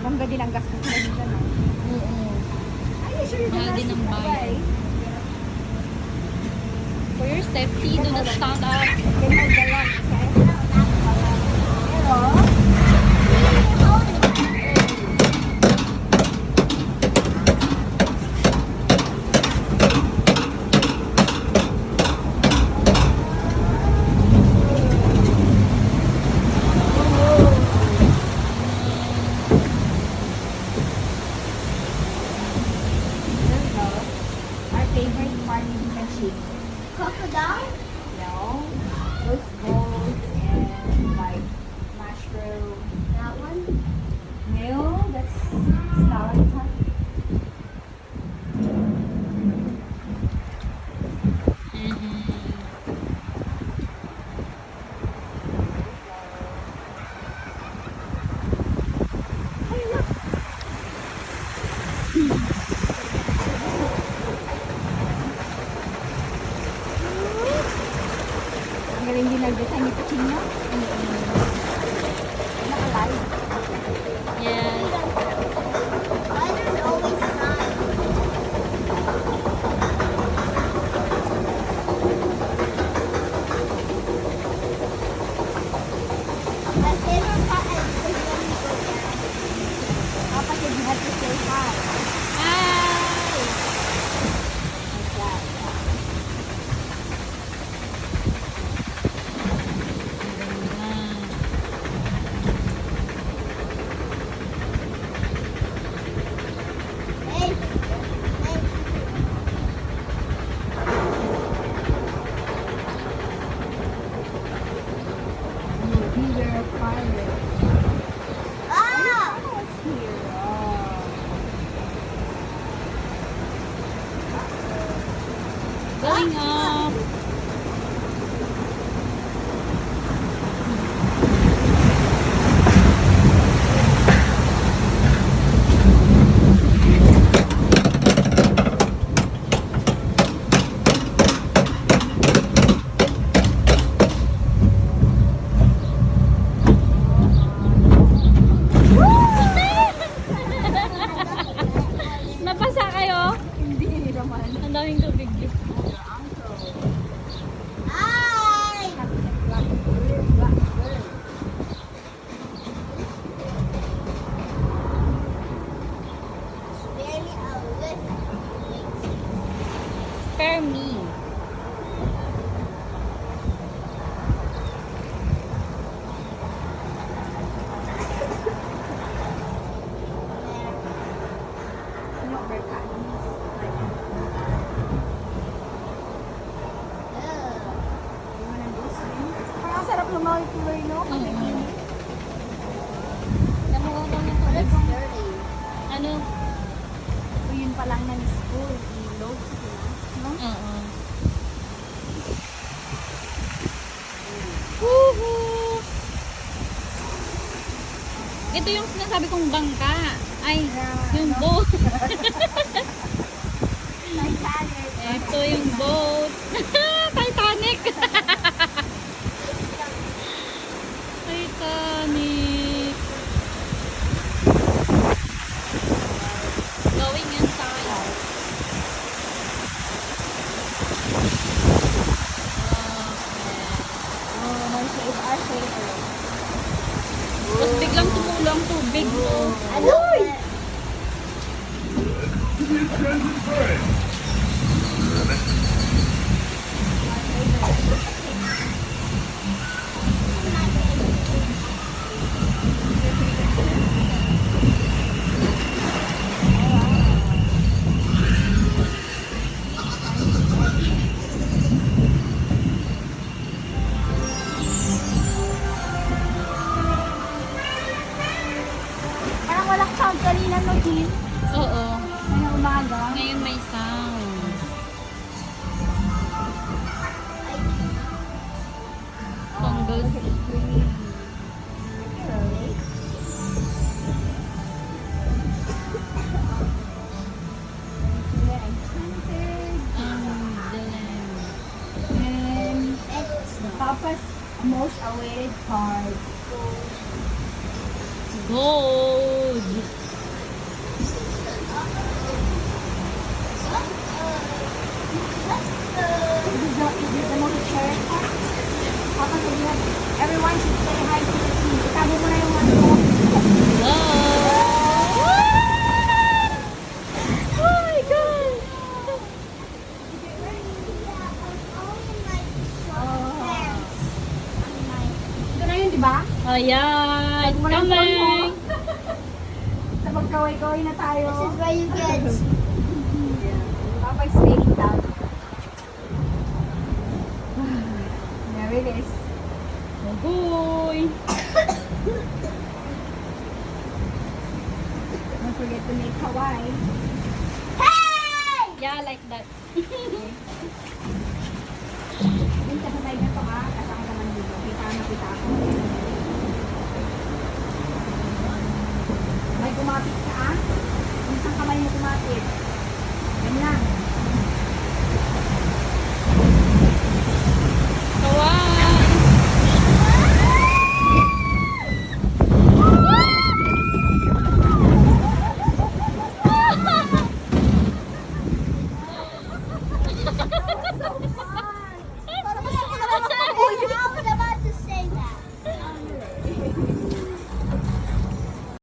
Bangga din ang gastos na dito, no? Oo. Ay, sure, Mahal din ang bayad. For your safety, do not stand up. Can hold the lamp, okay? Pero, our favorite farming machine. Crocodile? No, those bowls and like mushroom. That one? No, that's stalactite. Ang galing din nag-design ni Pacino. Naka-live. Yes. Why there's always signs? My favorite part is when you go down. Dapat you have to say hi. Hi! Like that. Hey! Hey! We were a pirate. Ah! What's here? Going up. Napasa kayo? Hindi naman. Ang daming tubig dito. Hi! Blackbird, blackbird. Spare me a lift. Spare me. You know, we're Chinese. Like, you wanna do swim? Parang ang sarap lumaw yung tuloy, no? Pag may Oo. init. Namuha ko ng It's tubig. dirty. Ano? O yun pa lang ng school, ilog, no? Oo. Woohoo! Ito yung sinasabi kong bangka. Ay, yung boat. Titanic. Ito yung boat. Titanic. Titanic. Going inside. Oh, my favorite, our favorite. Tapos biglang tumulo ang tubig. Ano? Parang walang sound kanina, no, Jean? Oo. Ngayong umaga. Ngayon may sound. Condos. Look at the green. Really? Yeah, enchanted. Dilim. And the Papa's most awaited card. Gold. Everyone should say hi to the team. Itago mo na yung ano. Hello! Oh my God! Ito na yun, di ba? Oh yes! Mo na yung phone mo. Coming! Sa magkaway-kaway na tayo. This is where you get. Papa's laying down. There it is. Oh boy! Don't forget to make Hawaii. Yeah, like that. Yung kasabay na to, ha?